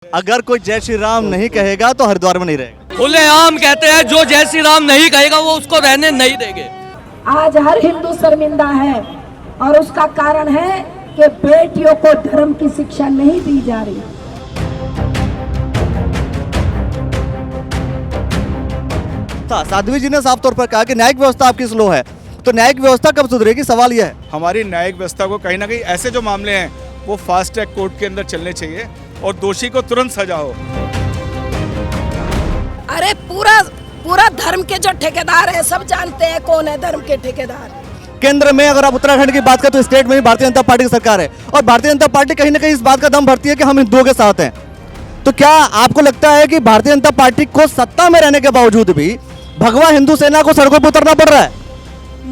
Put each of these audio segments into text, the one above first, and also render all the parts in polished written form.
अगर कोई जय श्री राम नहीं कहेगा तो हरिद्वार में नहीं रहेगा। खुलेआम कहते हैं जो जय श्री राम नहीं कहेगा वो उसको रहने नहीं देंगे। आज हर हिंदू शर्मिंदा है और उसका कारण है कि बेटियों को धर्म की शिक्षा नहीं दी जा रही। साध्वी जी ने साफ तौर पर कहा कि न्यायिक व्यवस्था आपकी स्लो है, तो न्यायिक व्यवस्था कब सुधरेगी? सवाल यह है। हमारी न्यायिक व्यवस्था को कहीं ना कहीं ऐसे जो मामले हैं वो फास्ट ट्रैक कोर्ट के अंदर चलने चाहिए और दोषी को तुरंत सजा हो। अरे पूरा धर्म के जो ठेकेदार है सब जानते हैं कौन है धर्म के ठेकेदार। केंद्र में अगर आप उत्तराखंड की बात करें तो स्टेट में भी भारतीय जनता पार्टी की सरकार है और भारतीय जनता पार्टी कहीं ना कहीं इस बात का दम भरती है कि हम हिंदुओं के साथ हैं। तो क्या आपको लगता है कि भारतीय जनता पार्टी को सत्ता में रहने के बावजूद भी भगवा हिंदू सेना को सड़कों पर उतरना पड़ रहा है?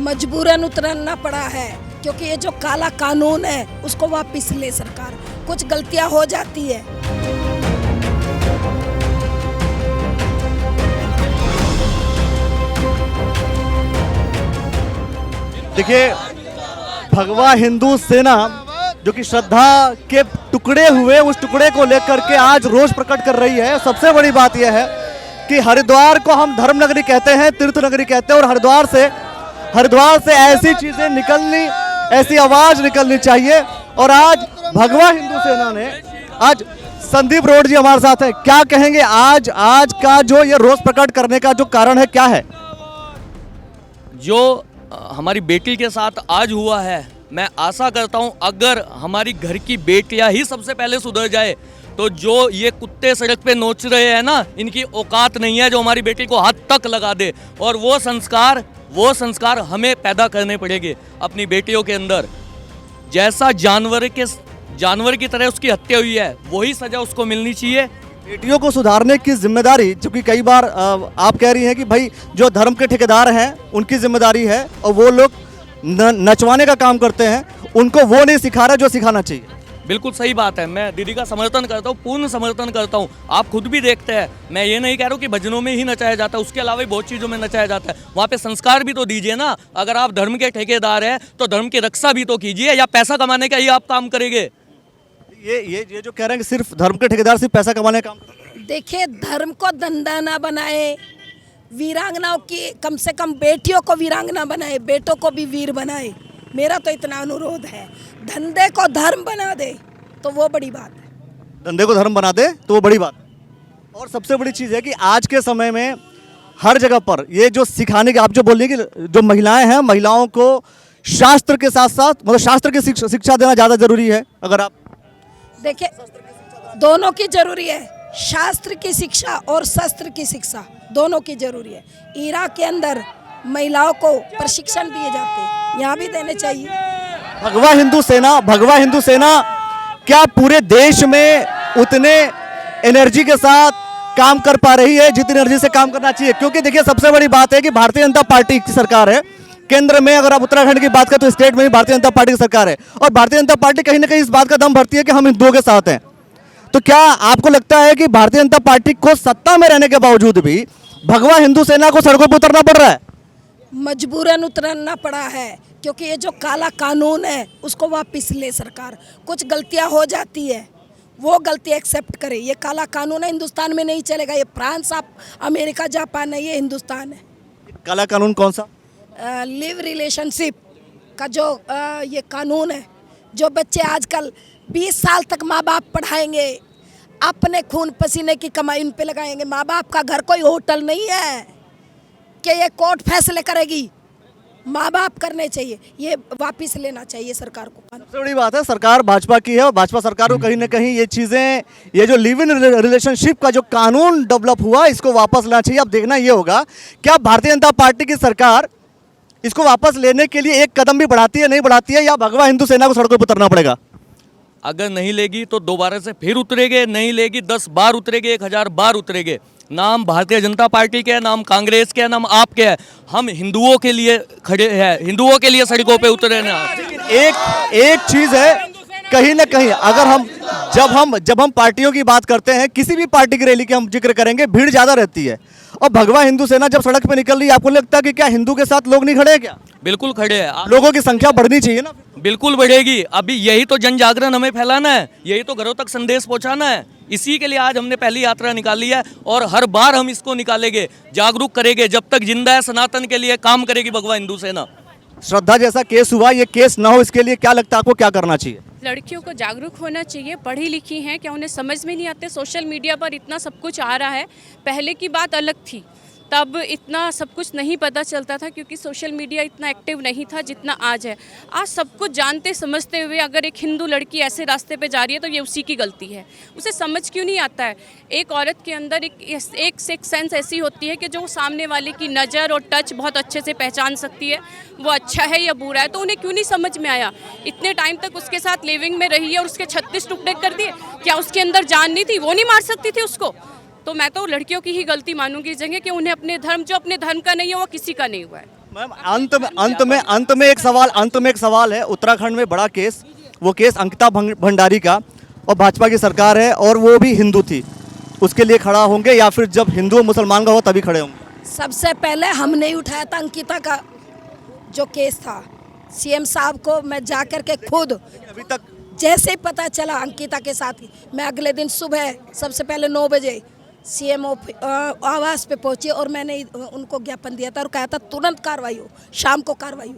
मजबूरन उतरना पड़ा है क्योंकि ये जो काला कानून है उसको वापस ले सरकार। कुछ गलतियां हो जाती है। देखिए, भगवा हिंदू सेना जो कि श्रद्धा के टुकड़े हुए उस टुकड़े को लेकर के आज रोष प्रकट कर रही है। सबसे बड़ी बात यह है कि हरिद्वार को हम धर्म नगरी कहते हैं, तीर्थ नगरी कहते हैं और हरिद्वार से ऐसी चीजें निकलनी, ऐसी आवाज निकलनी चाहिए। और आज भगवा हिंदू सेना ने, आज संदीप रोड जी हमारे साथ है, क्या कहेंगे आज का जो ये रोष प्रकट करने का जो कारण है क्या है? जो हमारी बेटी के साथ आज हुआ है, मैं आशा करता हूं अगर हमारी घर की बेटियां ही सबसे पहले सुधर जाए तो जो ये कुत्ते सड़क पे नोच रहे हैं ना, इनकी औकात नहीं है जो हमारी बेटी को हाथ तक लगा दे। और वो संस्कार हमें पैदा करने पड़ेंगे अपनी बेटियों के अंदर। जैसा जानवर की तरह उसकी हत्या हुई है वही सजा उसको मिलनी चाहिए। बेटियों को सुधारने की जिम्मेदारी, क्योंकि कई बार आप कह रही हैं कि भाई जो धर्म के ठेकेदार हैं उनकी जिम्मेदारी है और वो लोग नचवाने का काम करते हैं, उनको वो नहीं सिखा रहा जो सिखाना चाहिए। बिल्कुल सही बात है, मैं दीदी का समर्थन करता हूँ, पूर्ण समर्थन करता हूँ। आप खुद भी देखते हैं, मैं ये नहीं कह रहा हूँ कि भजनों में ही नचाया जाता है, उसके अलावा भी बहुत चीज़ों में नचाया जाता है। वहाँ पे संस्कार भी तो दीजिए ना। अगर आप धर्म के ठेकेदार हैं तो धर्म की रक्षा भी तो कीजिए, या पैसा कमाने का ही आप काम करेंगे? ये जो कह रहे हैं कि सिर्फ धर्म के ठेकेदार सिर्फ पैसा कमाने का काम। देखिए, धर्म को धंधा ना बनाए, वीरांगनाओं की कम से कम बेटियों को वीरांगना बनाए, बेटों को भी वीर बनाए। मेरा तो इतना अनुरोध है। धंधे को धर्म बना दे तो वो बड़ी बात है। धंधे को धर्म बना दे तो वो बड़ी बात है। और सबसे बड़ी चीज़ है कि आज के समय में हर जगह पर ये जो सिखाने की, आप जो बोल रही है कि जो महिलाएं हैं, महिलाओं को शास्त्र के साथ साथ मतलब शास्त्र की शिक्षा देना ज़्यादा जरूरी है। अगर आप देखिए, दोनों की जरूरी है, शास्त्र की शिक्षा और शस्त्र की शिक्षा दोनों की जरूरी है। इराक के अंदर महिलाओं को प्रशिक्षण दिए जाते हैं, यहाँ भी देने चाहिए। भगवा हिंदू सेना क्या पूरे देश में उतने एनर्जी के साथ काम कर पा रही है जितनी एनर्जी से काम करना चाहिए? क्योंकि देखिए, सबसे बड़ी बात है कि भारतीय जनता पार्टी की सरकार है। केंद्र में अगर आप उत्तराखंड की बात करें तो स्टेट में भी भारतीय जनता पार्टी की सरकार है और भारतीय जनता पार्टी कहीं ना कहीं इस बात का दम भरती है कि हम हिंदुओं के साथ हैं। तो क्या आपको लगता है कि भारतीय जनता पार्टी को सत्ता में रहने के बावजूद भी भगवा हिंदू सेना को सड़कों पर उतरना पड़ रहा है? मजबूरन उतरना पड़ा है क्योंकि ये जो काला कानून है उसको वापस ले सरकार। कुछ गलतियां हो जाती है, वो गलती एक्सेप्ट करे। ये काला कानून है, हिंदुस्तान में नहीं चलेगा। ये फ्रांस, अमेरिका, जापान है, ये हिंदुस्तान है। काला कानून कौन सा? लिव रिलेशनशिप का जो ये कानून है, जो बच्चे आजकल 20 साल तक माँ बाप पढ़ाएंगे, अपने खून पसीने की कमाई उन पे लगाएंगे। माँ बाप का घर कोई होटल नहीं है कि ये कोर्ट फैसले करेगी। माँ बाप करने चाहिए, ये वापस लेना चाहिए सरकार को। सबसे बड़ी बात है, सरकार भाजपा की है और भाजपा सरकार को कहीं ना कहीं ये चीज़ें, ये जो लिव इन रिलेशनशिप का जो कानून डेवलप हुआ, इसको वापस लेना चाहिए। अब देखना ये होगा क्या भारतीय जनता पार्टी की सरकार इसको वापस लेने के लिए एक कदम भी बढ़ाती है, नहीं बढ़ाती है, या भगवा हिंदू सेना को सड़कों पर उतरना पड़ेगा? अगर नहीं लेगी तो दोबारा से फिर उतरेंगे, नहीं लेगी 10 बार उतरेंगे, 1000 बार उतरेंगे। नाम भारतीय जनता पार्टी के है, नाम कांग्रेस के है, नाम आपके है। हम हिंदुओं के लिए खड़े हैं, हिंदुओं के लिए सड़कों पे उतरे ना। एक चीज है, कहीं ना कहीं अगर जब हम पार्टियों की बात करते हैं, किसी भी पार्टी की रैली की हम जिक्र करेंगे, भीड़ ज्यादा रहती है। और भगवा हिंदू सेना जब सड़क पे निकल रही है, आपको लगता है कि क्या हिंदू के साथ लोग नहीं खड़े हैं क्या? बिल्कुल खड़े हैं लोगों की संख्या बढ़नी चाहिए ना। बिल्कुल बढ़ेगी। अभी यही तो जन जागरण हमें फैलाना है, यही तो घरों तक संदेश पहुंचाना है। इसी के लिए आज हमने पहली यात्रा निकाली है और हर बार हम इसको निकालेंगे, जागरूक करेंगे। जब तक जिंदा है सनातन के लिए काम करेगी भगवा हिंदू सेना। श्रद्धा जैसा केस हुआ, ये केस ना हो, इसके लिए क्या लगता है आपको, क्या करना चाहिए? लड़कियों को जागरूक होना चाहिए। पढ़ी लिखी हैं, क्या उन्हें समझ में नहीं आते? सोशल मीडिया पर इतना सब कुछ आ रहा है। पहले की बात अलग थी, तब इतना सब कुछ नहीं पता चलता था क्योंकि सोशल मीडिया इतना एक्टिव नहीं था जितना आज है। आज सब कुछ जानते समझते हुए अगर एक हिंदू लड़की ऐसे रास्ते पे जा रही है तो ये उसी की गलती है। उसे समझ क्यों नहीं आता है? एक औरत के अंदर एक सेंस ऐसी होती है कि जो सामने वाले की नज़र और टच बहुत अच्छे से पहचान सकती है, वो अच्छा है या बुरा है। तो उन्हें क्यों नहीं समझ में आया? इतने टाइम तक उसके साथ लिविंग में रही है और उसके 36 टुकड़े कर दिए। क्या उसके अंदर जान नहीं थी? वो नहीं मार सकती थी उसको? तो मैं तो लड़कियों की ही गलती मानूंगी इस जगह कि उन्हें अपने धर्म, जो अपने धर्म का नहीं है वो किसी का नहीं हुआ है। मैम अंत में एक सवाल है। उत्तराखंड में बड़ा केस, वो केस अंकिता भंडारी का, और भाजपा की सरकार है और वो भी हिंदू थी, उसके लिए खड़ा होंगे या फिर जब हिंदू और मुसलमान का हो तभी खड़े होंगे? सबसे पहले हमने ही उठाया था अंकिता का जो केस था। सीएम साहब को मैं जा कर के खुद, अभी तक जैसे ही पता चला अंकिता के साथ ही, मैं अगले दिन सुबह सबसे पहले 9 बजे सीएम आवास पे पहुंची और मैंने उनको ज्ञापन दिया था और कहा था तुरंत कार्रवाई हो, शाम को कार्रवाई हुई।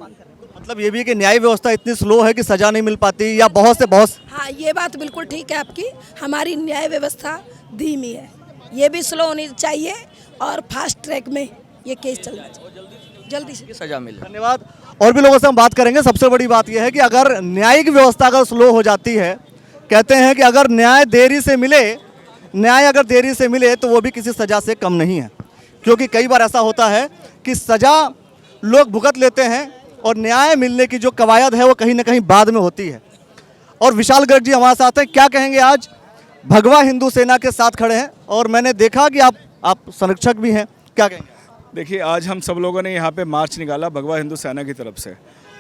मतलब ये भी है कि न्याय व्यवस्था इतनी स्लो है कि सजा नहीं मिल पाती, या बहुत से बहुत। हाँ, ये बात बिल्कुल ठीक है आपकी। हमारी न्याय व्यवस्था धीमी है, ये भी स्लो होनी चाहिए और फास्ट ट्रैक में ये केस चलना चाहिए, जल्दी से सजा मिले। धन्यवाद। और भी लोगों से हम बात करेंगे। सबसे बड़ी बात यह है कि अगर न्यायिक व्यवस्था अगर स्लो हो जाती है, कहते हैं कि अगर न्याय अगर देरी से मिले तो वो भी किसी सजा से कम नहीं है, क्योंकि कई बार ऐसा होता है कि सजा लोग भुगत लेते हैं और न्याय मिलने की जो कवायद है वो कहीं ना कहीं बाद में होती है। और विशाल गर्ग जी हमारे साथ हैं, क्या कहेंगे? आज भगवा हिंदू सेना के साथ खड़े हैं और मैंने देखा कि आप संरक्षक भी हैं, क्या कहेंगे? देखिए, आज हम सब लोगों ने यहाँ पे मार्च निकाला भगवा हिंदू सेना की तरफ से,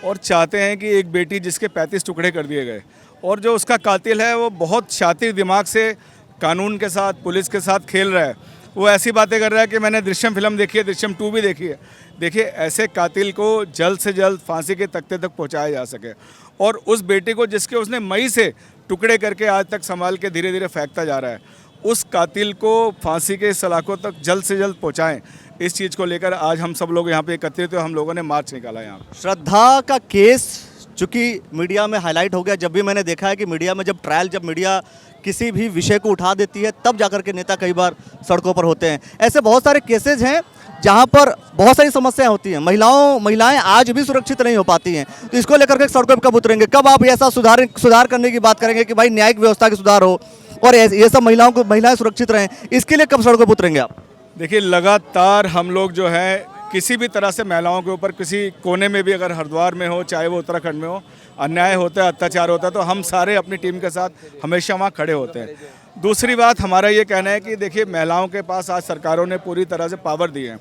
और चाहते हैं कि एक बेटी जिसके 35 टुकड़े कर दिए गए और जो उसका कातिल है वो बहुत शातिर दिमाग से कानून के साथ, पुलिस के साथ खेल रहा है। वो ऐसी बातें कर रहा है कि मैंने दृश्यम फिल्म देखी है, दृश्यम 2 भी देखी है। देखिए, ऐसे कातिल को जल्द से जल्द फांसी के तख्ते तक पहुंचाया जा सके, और उस बेटी को जिसके उसने मई से टुकड़े करके आज तक संभाल के धीरे धीरे फेंकता जा रहा है, उस कातिल को फांसी के सलाखों तक जल्द से जल्द पहुँचाएँ। इस चीज़ को लेकर आज हम सब लोग यहाँ पे एकत्रित हुए, हम लोगों ने मार्च निकाला यहाँ। श्रद्धा का केस चूँकि मीडिया में हाईलाइट हो गया, जब भी मैंने देखा है कि मीडिया में जब मीडिया किसी भी विषय को उठा देती है तब जाकर के नेता कई बार सड़कों पर होते हैं। ऐसे बहुत सारे केसेज हैं जहां पर बहुत सारी समस्याएं होती हैं, महिलाएं आज भी सुरक्षित नहीं हो पाती हैं। तो इसको लेकर के सड़कों पर कब उतरेंगे? कब आप ऐसा सुधार करने की बात करेंगे कि भाई न्यायिक व्यवस्था की सुधार हो और ये सब महिलाएं सुरक्षित रहें? इसके लिए कब सड़कों पर उतरेंगे आप? देखिए, लगातार हम लोग जो है किसी भी तरह से महिलाओं के ऊपर किसी कोने में भी, अगर हरिद्वार में हो चाहे वो उत्तराखंड में हो, अन्याय होता है, अत्याचार होता है, तो हम सारे अपनी टीम के साथ हमेशा वहाँ खड़े होते हैं। दूसरी बात, हमारा ये कहना है कि देखिए, महिलाओं के पास आज सरकारों ने पूरी तरह से पावर दी है।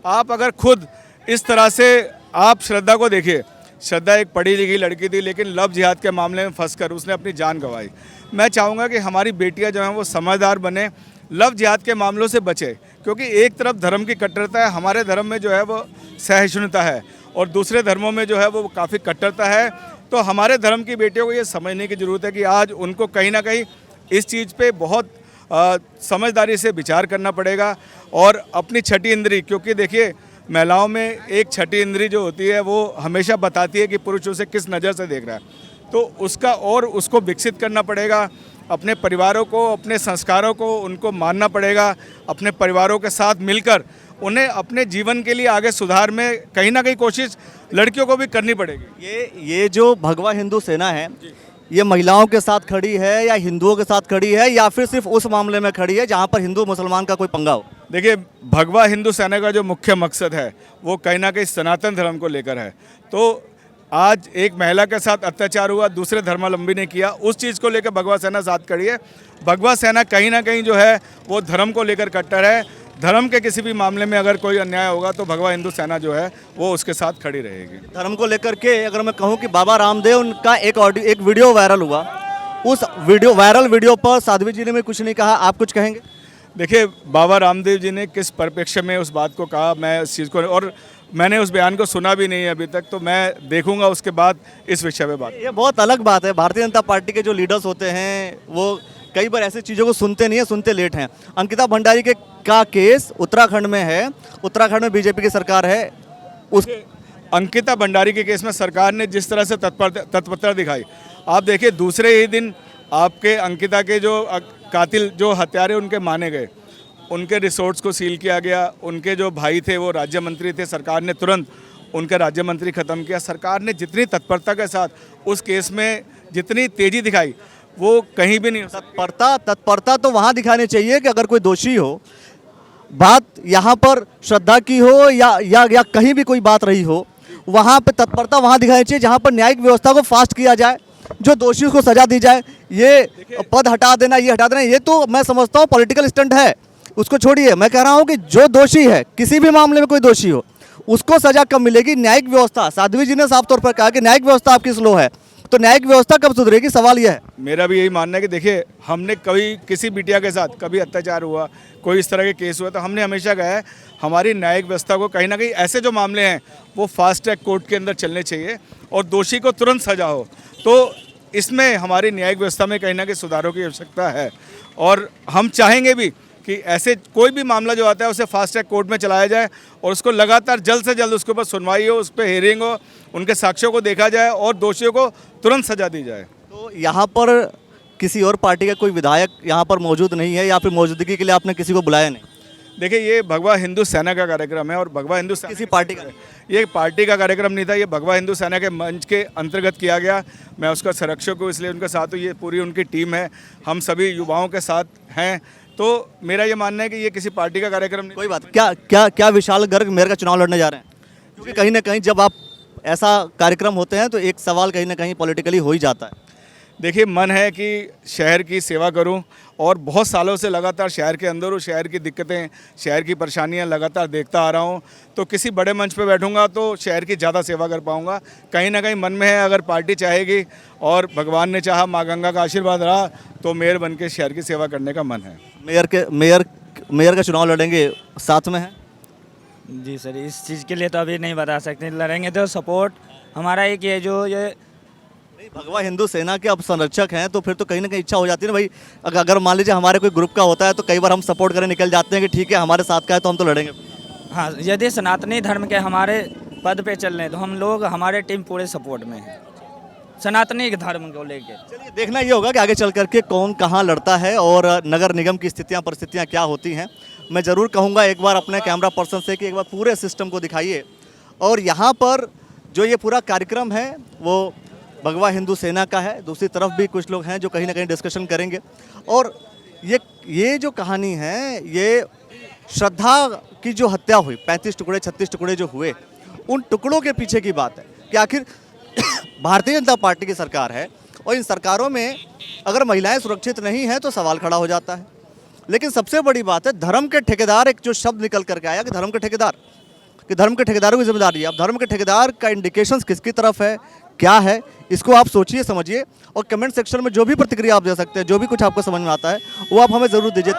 आप अगर खुद इस तरह से, आप श्रद्धा को देखिए, श्रद्धा एक पढ़ी लिखी लड़की थी, लेकिन लव जिहाद के मामले में फंसकर उसने अपनी जान गंवाई। मैं चाहूँगा कि हमारी बेटियाँ जो हैं वो समझदार बने, लव जिहाद के मामलों से बचे, क्योंकि एक तरफ धर्म की कट्टरता है, हमारे धर्म में जो है वो सहिष्णुता है, और दूसरे धर्मों में जो है वो काफ़ी कट्टरता है। तो हमारे धर्म की बेटियों को ये समझने की ज़रूरत है कि आज उनको कहीं ना कहीं इस चीज़ पे बहुत समझदारी से विचार करना पड़ेगा, और अपनी छठी इंद्री, क्योंकि देखिए, महिलाओं में एक छठी इंद्री जो होती है वो हमेशा बताती है कि पुरुष उसे किस नज़र से देख रहा है, तो उसको विकसित करना पड़ेगा। अपने परिवारों को, अपने संस्कारों को उनको मानना पड़ेगा, अपने परिवारों के साथ मिलकर उन्हें अपने जीवन के लिए आगे सुधार में कहीं ना कहीं कोशिश लड़कियों को भी करनी पड़ेगी। ये जो भगवा हिंदू सेना है, ये महिलाओं के साथ खड़ी है या हिंदुओं के साथ खड़ी है, या फिर सिर्फ उस मामले में खड़ी है जहाँ पर हिंदू मुसलमान का कोई पंगा हो? देखिए, भगवा हिंदू सेना का जो मुख्य मकसद है वो कहीं ना कहीं सनातन धर्म को लेकर है। तो आज एक महिला के साथ अत्याचार हुआ, दूसरे धर्मावलंबी ने किया, उस चीज़ को लेकर भगवा सेना साथ खड़ी है। भगवा सेना कहीं ना कहीं जो है वो धर्म को लेकर कट्टर है। धर्म के किसी भी मामले में अगर कोई अन्याय होगा तो भगवा हिंदू सेना जो है वो उसके साथ खड़ी रहेगी। धर्म को लेकर के अगर मैं कहूँ कि बाबा रामदेव का एक वीडियो वायरल हुआ उस वीडियो वायरल वीडियो पर साध्वी जी ने भी कुछ नहीं कहा, आप कुछ कहेंगे? देखिए, बाबा रामदेव जी ने किस परिप्रेक्ष्य में उस बात को कहा, मैं इस चीज़ को, और मैंने उस बयान को सुना भी नहीं है अभी तक, तो मैं देखूंगा उसके बाद इस विषय पे बात। ये बहुत अलग बात है। भारतीय जनता पार्टी के जो लीडर्स होते हैं वो कई बार ऐसी चीज़ों को सुनते नहीं है, सुनते लेट हैं। अंकिता भंडारी के का केस उत्तराखंड में है, उत्तराखंड में बीजेपी की सरकार है। उस अंकिता भंडारी के केस में सरकार ने जिस तरह से तत्परता दिखाई, आप देखिए दूसरे ही दिन आपके अंकिता के जो कातिल, जो हत्यारे उनके माने गए, उनके रिसोर्ट्स को सील किया गया। उनके जो भाई थे वो राज्य मंत्री थे, सरकार ने तुरंत उनका राज्य मंत्री ख़त्म किया। सरकार ने जितनी तत्परता के साथ उस केस में जितनी तेज़ी दिखाई वो कहीं भी नहीं हो सकती। तत्परता तो वहाँ दिखानी चाहिए कि अगर कोई दोषी हो, बात यहाँ पर श्रद्धा की हो या कहीं भी कोई बात रही हो, वहाँ पे तत्परता वहाँ दिखानी चाहिए जहाँ पर न्यायिक व्यवस्था को फास्ट किया जाए, जो दोषी उसको सजा दी जाए। ये पद हटा देना, ये हटा देना, ये तो मैं समझता हूँ पॉलिटिकल स्टंट है, उसको छोड़िए। मैं कह रहा हूँ कि जो दोषी है, किसी भी मामले में कोई दोषी हो, उसको सजा कब मिलेगी? न्यायिक व्यवस्था, साध्वी जी ने साफ तौर पर कहा कि न्यायिक व्यवस्था आपकी स्लो है, तो न्यायिक व्यवस्था कब सुधरेगी, सवाल यह है। मेरा भी यही मानना है कि देखिए, हमने कभी किसी बिटिया के साथ कभी अत्याचार हुआ, कोई इस तरह के केस हुआ, तो हमने हमेशा कहा है हमारी न्यायिक व्यवस्था को कहीं ना कहीं ऐसे जो मामले हैं वो फास्ट ट्रैक कोर्ट के अंदर चलने चाहिए और दोषी को तुरंत सजा हो। तो इसमें हमारी न्यायिक व्यवस्था में कहीं ना कहीं सुधारों की आवश्यकता है और हम चाहेंगे भी कि ऐसे कोई भी मामला जो आता है उसे फास्ट ट्रैक कोर्ट में चलाया जाए और उसको लगातार जल्द से जल्द उसके ऊपर सुनवाई हो, उस पर हियरिंग हो, उनके साक्ष्यों को देखा जाए और दोषियों को तुरंत सजा दी जाए। तो यहाँ पर किसी और पार्टी का कोई विधायक यहाँ पर मौजूद नहीं है या फिर मौजूदगी के लिए आपने किसी को बुलाया नहीं? देखिए, ये भगवा हिंदू सेना का कार्यक्रम है और भगवा हिंदू सेना किसी पार्टी का ये पार्टी का कार्यक्रम नहीं था, ये भगवा हिंदू सेना के मंच के अंतर्गत किया गया। मैं उसका संरक्षक हूँ, इसलिए उनके साथ हूँ। ये पूरी उनकी टीम है, हम सभी युवाओं के साथ हैं। तो मेरा ये मानना है कि ये किसी पार्टी का कार्यक्रम नहीं। कोई बात, क्या विशाल गर्ग मेयर का चुनाव लड़ने जा रहे हैं? क्योंकि कहीं ना कहीं जब आप ऐसा कार्यक्रम होते हैं तो एक सवाल कहीं ना कहीं पॉलिटिकली हो ही जाता है। देखिए, मन है कि शहर की सेवा करूं और बहुत सालों से लगातार शहर के अंदर हूँ, शहर की दिक्कतें, शहर की परेशानियां लगातार देखता आ रहा हूं। तो किसी बड़े मंच पे बैठूंगा तो शहर की ज़्यादा सेवा कर पाऊंगा। कहीं ना कहीं मन में है, अगर पार्टी चाहेगी और भगवान ने चाहा, माँ गंगा का आशीर्वाद रहा, तो मेयर बन के शहर की सेवा करने का मन है। मेयर का चुनाव लड़ेंगे, साथ में है? जी सर, इस चीज़ के लिए तो अभी नहीं बता सकते, लड़ेंगे तो सपोर्ट हमारा एक ये भगवा हिंदू सेना के अब संरक्षक हैं तो फिर तो कहीं ना कहीं इच्छा हो जाती है ना भाई। अगर मान लीजिए हमारे कोई ग्रुप का होता है तो कई बार हम सपोर्ट करने निकल जाते हैं कि ठीक है हमारे साथ का है तो हम तो लड़ेंगे। हाँ, यदि सनातनी धर्म के हमारे पद पे चल रहे हैं तो हम लोग, हमारे टीम पूरे सपोर्ट में है सनातनी धर्म को लेके। चलिए, देखना ये होगा कि आगे चल करके कौन कहाँ लड़ता है और नगर निगम की परिस्थितियाँ क्या होती हैं। मैं ज़रूर कहूँगा एक बार अपने कैमरा पर्सन से कि एक बार पूरे सिस्टम को दिखाइए। और यहाँ पर जो ये पूरा कार्यक्रम है वो भगवा हिंदू सेना का है, दूसरी तरफ भी कुछ लोग हैं जो कहीं ना कहीं डिस्कशन करेंगे। और ये जो कहानी है, ये श्रद्धा की जो हत्या हुई, 35 टुकड़े 36 टुकड़े जो हुए, उन टुकड़ों के पीछे की बात है कि आखिर भारतीय जनता पार्टी की सरकार है और इन सरकारों में अगर महिलाएं सुरक्षित नहीं हैं तो सवाल खड़ा हो जाता है। लेकिन सबसे बड़ी बात है धर्म के ठेकेदार, एक जो शब्द निकल करके आया कि धर्म के ठेकेदारों की जिम्मेदारी है। अब धर्म के ठेकेदार का इंडिकेशंस किसकी तरफ है, क्या है, इसको आप सोचिए, समझिए और कमेंट सेक्शन में जो भी प्रतिक्रिया आप दे सकते हैं, जो भी कुछ आपको समझ में आता है वो आप हमें ज़रूर दीजिए,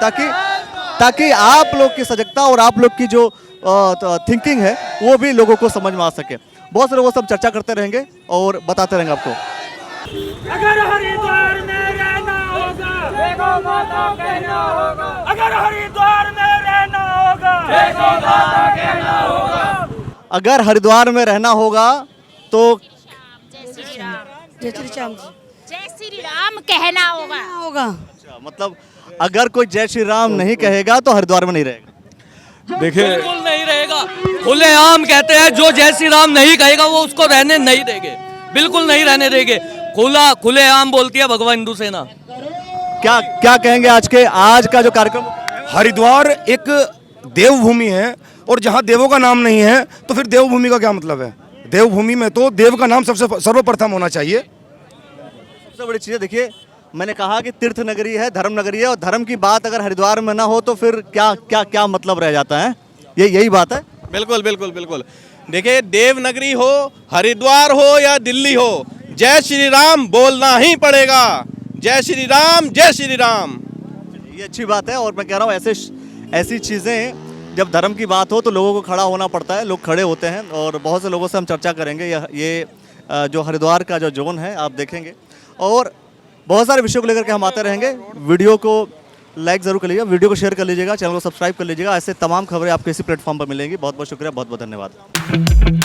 ताकि आप लोग की सजगता और आप लोग की जो थिंकिंग है वो भी लोगों को समझ में आ सके। बहुत से लोगों से हम चर्चा करते रहेंगे और बताते रहेंगे आपको। अगर हरिद्वार में रहना होगा, देखो माता कहना होगा। अगर हरिद्वार में रहना होगा, देखो माता कहना होगा। अगर हरिद्वार में रहना होगा तो जय श्री राम, जय श्री राम कहना होगा। अच्छा, मतलब अगर कोई जय श्री राम नहीं कहेगा तो हरिद्वार में नहीं रहेगा। देखिए, बिल्कुल नहीं रहेगा। खुलेआम कहते हैं जो जय श्री राम नहीं कहेगा वो उसको रहने नहीं देंगे, बिल्कुल नहीं रहने देंगे। खुलेआम बोलती है भगवा हिंदू सेना। क्या कहेंगे आज का जो कार्यक्रम? हरिद्वार एक देवभूमि है और जहाँ देवों का नाम नहीं है तो फिर देवभूमि का क्या मतलब है? देवभूमि में तो देव का नाम सबसे सर्वप्रथम होना चाहिए। सबसे बड़ी चीज़ है, देखिए मैंने कहा कि तीर्थ नगरी है, धर्म नगरी है और धर्म की बात अगर हरिद्वार में ना हो तो फिर क्या मतलब रह जाता है? यही बात है। बिल्कुल बिल्कुल बिल्कुल। देखिए, देवनगरी हो, हरिद्वार हो या दिल्ली हो, जय श्री राम बोलना ही पड़ेगा। जय श्री राम, जय श्री राम। ये अच्छी बात है और मैं कह रहा हूँ ऐसी चीज़ें जब धर्म की बात हो तो लोगों को खड़ा होना पड़ता है, लोग खड़े होते हैं और बहुत से लोगों से हम चर्चा करेंगे। ये जो हरिद्वार का जो जोन है आप देखेंगे और बहुत सारे विषयों को लेकर के हम आते रहेंगे। वीडियो को लाइक ज़रूर कर लीजिएगा, वीडियो को शेयर कर लीजिएगा, चैनल को सब्सक्राइब कर लीजिएगा। ऐसे तमाम खबरें आपको इसी प्लेटफॉर्म पर मिलेंगी। बहुत बहुत शुक्रिया, बहुत बहुत धन्यवाद।